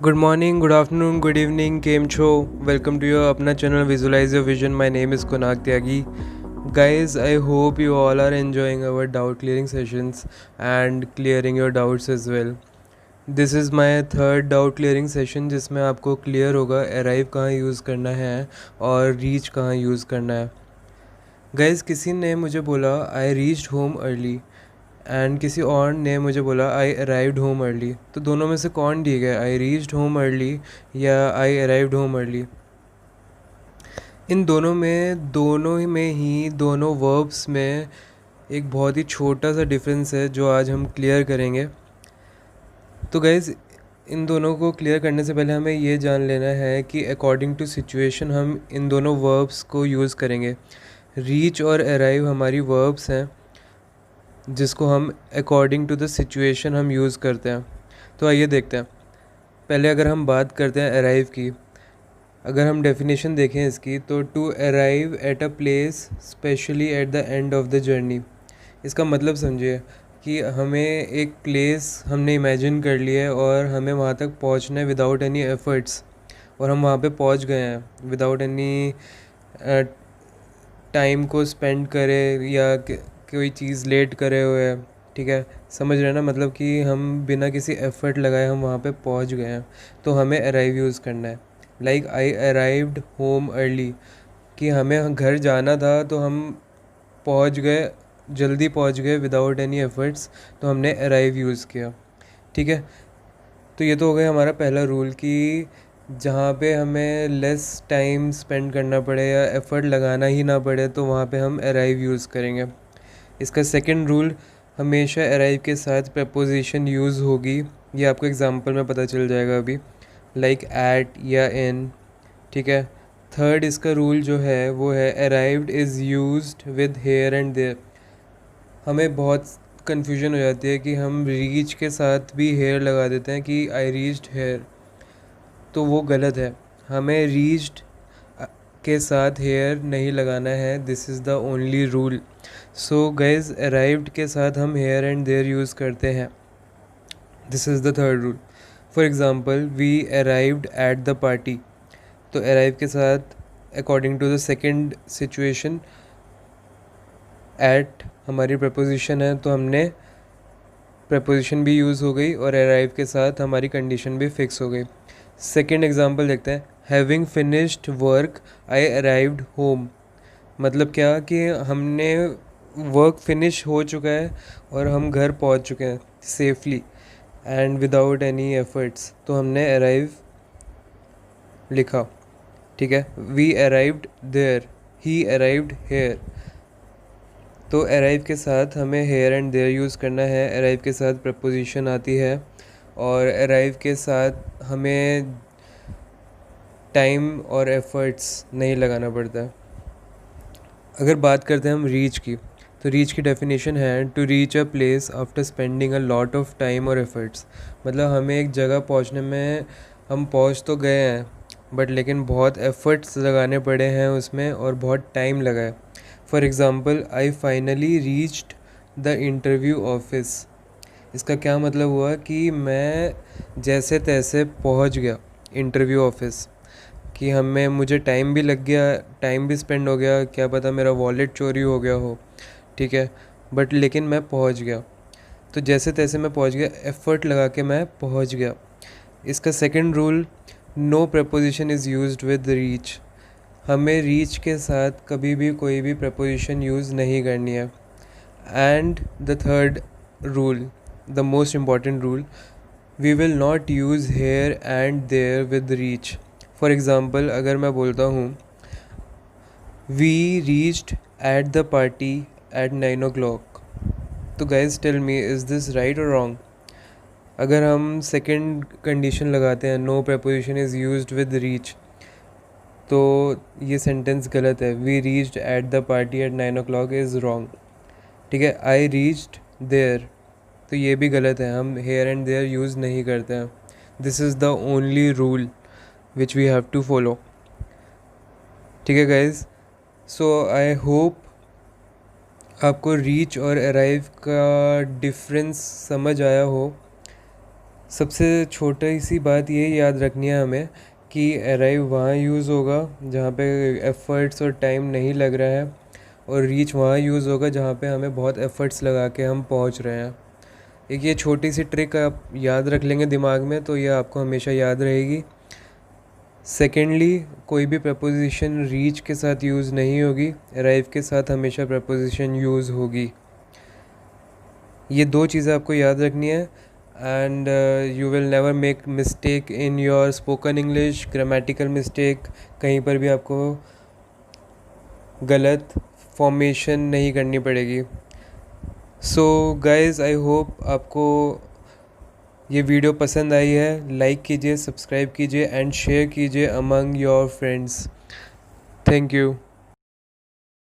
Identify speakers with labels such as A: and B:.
A: Good morning, good afternoon, good evening, Came Cho. Welcome to your अपना channel Visualize Your Vision. My name is Kunal Tyagi. Guys, I hope you all are enjoying our doubt clearing sessions and clearing your doubts as well. This is my third doubt clearing session जिसमें आपको clear होगा arrive कहाँ use करना है और reach कहाँ use करना है. Guys, किसी ने मुझे बोला I reached home early and किसी और ने मुझे बोला आई अराइव्ड होम अर्ली. तो दोनों में से कौन ठीक है, आई रीच्ड होम अर्ली या आई अराइव्ड होम अर्ली? इन दोनों में ही दोनों वर्ब्स में एक बहुत ही छोटा सा डिफरेंस है जो आज हम क्लियर करेंगे. तो गाइज़, इन दोनों को क्लियर करने से पहले हमें ये जान लेना है कि अकॉर्डिंग टू सिचुएशन हम इन दोनों वर्ब्स को यूज़ करेंगे. रीच और अराइव हमारी वर्ब्स हैं जिसको हम अकॉर्डिंग टू द सिचुएशन हम यूज़ करते हैं. तो आइए देखते हैं. पहले अगर हम बात करते हैं अराइव की, अगर हम डेफिनेशन देखें इसकी, तो to arrive at a place specially at the end of the journey. इसका मतलब समझिए कि हमें एक प्लेस हमने इमेजिन कर लिया है और हमें वहाँ तक पहुँचना है विदाउट एनी एफर्ट्स, और हम वहाँ पे पहुँच गए हैं विदाउट एनी टाइम को स्पेंड करे या कोई चीज़ लेट करे हुए है. ठीक है, समझ रहे हैं ना, मतलब कि हम बिना किसी एफ़र्ट लगाए हम वहाँ पे पहुँच गए हैं. तो हमें अराइव यूज़ करना है. Like I arrived home early, कि हमें घर जाना था तो हम पहुँच गए, जल्दी पहुँच गए विदाउट एनी एफ़र्ट्स, तो हमने अराइव यूज़ किया. ठीक है, तो ये तो हो गया हमारा पहला रूल कि जहाँ पे हमें लेस टाइम स्पेंड करना पड़े या एफ़र्ट लगाना ही ना पड़े तो वहाँ पे हम अराइव यूज़ करेंगे. इसका सेकंड रूल, हमेशा अराइव के साथ प्रपोजिशन यूज़ होगी. ये आपको एग्जांपल में पता चल जाएगा अभी, लाइक एट या इन. ठीक है. थर्ड इसका रूल जो है वो है arrived is used with here and there. हमें बहुत कन्फ्यूजन हो जाती है कि हम रीच के साथ भी हेयर लगा देते हैं कि आई रीच्ड हेयर, तो वो गलत है. हमें रीच्ड के साथ हेयर नहीं लगाना है. This is the only rule. So guys, arrived के साथ हम हेयर एंड देयर यूज़ करते हैं. This is the third rule. For example, we arrived at the party. तो अराइव के साथ according to the second situation at हमारी preposition है, तो हमने प्रपोजिशन भी यूज़ हो गई और अराइव के साथ हमारी कंडीशन भी फिक्स हो गई. सेकेंड एग्जाम्पल देखते हैं. Having finished work I arrived home. मतलब क्या कि हमने वर्क फिनिश हो चुका है और हम घर पहुंच चुके हैं safely and without any efforts, तो हमने अराइव लिखा. ठीक है. We arrived there, he arrived here. तो अराइव के साथ हमें हेयर एंड देयर यूज़ करना है. अराइव के साथ प्रपोजिशन आती है और अराइव के साथ हमें टाइम और एफर्ट्स नहीं लगाना पड़ता है. अगर बात करते हैं हम रीच की, तो रीच की डेफिनेशन है to reach a place after spending a lot of time और एफर्ट्स. मतलब हमें एक जगह पहुंचने में, हम पहुंच तो गए हैं बट लेकिन बहुत एफर्ट्स लगाने पड़े हैं उसमें और बहुत टाइम लगा है. For example, I finally reached the interview office. इसका क्या मतलब हुआ कि मैं जैसे तैसे पहुंच गया इंटरव्यू ऑफिस, कि मुझे टाइम भी लग गया, टाइम भी स्पेंड हो गया, क्या पता मेरा वॉलेट चोरी हो गया हो. ठीक है, बट लेकिन मैं पहुंच गया. तो जैसे तैसे मैं पहुंच गया, एफ़र्ट लगा के मैं पहुंच गया. इसका second rule, no preposition is used with reach. हमें रीच के साथ कभी भी कोई भी प्रपोजिशन यूज़ नहीं करनी है. And the third rule, the most important rule, we will not use here and there with reach. For example, अगर मैं बोलता हूँ we reached at the party at 9 o'clock, तो guys tell me, is this right और wrong? अगर हम second condition लगाते हैं, no preposition is used with reach, तो ये सेंटेंस गलत है. We reached at the party at 9 o'clock is wrong. ठीक है. आई रीच्ड देयर, तो ये भी गलत है, हम हेयर एंड देयर यूज़ नहीं करते हैं. This is the only rule which we have to follow. ठीक है गाइज. सो आई होप आपको रीच और अराइव का डिफरेंस समझ आया हो. सबसे छोटी सी बात ये याद रखनी है हमें कि अराइव वहाँ यूज़ होगा जहाँ पे एफ़र्ट्स और टाइम नहीं लग रहा है, और रीच वहाँ यूज़ होगा जहाँ पे हमें बहुत एफ़र्ट्स लगा के हम पहुँच रहे हैं। एक ये छोटी सी ट्रिक आप याद रख लेंगे दिमाग में तो ये आपको हमेशा याद रहेगी। सेकेंडली, कोई भी प्रपोजिशन रीच के साथ यूज़ नहीं होगी, अराइव के साथ हमेशा प्रपोजिशन यूज़ होगी। ये दो चीज़ें आपको याद रखनी है, and you will never make mistake in your spoken English, grammatical mistake, कहीं पर भी आपको गलत फॉर्मेशन नहीं करनी पड़ेगी। सो गाइज़, आई होप आपको ये वीडियो पसंद आई है। लाइक कीजिए, सब्सक्राइब कीजिए एंड शेयर कीजिए among your friends. Thank you.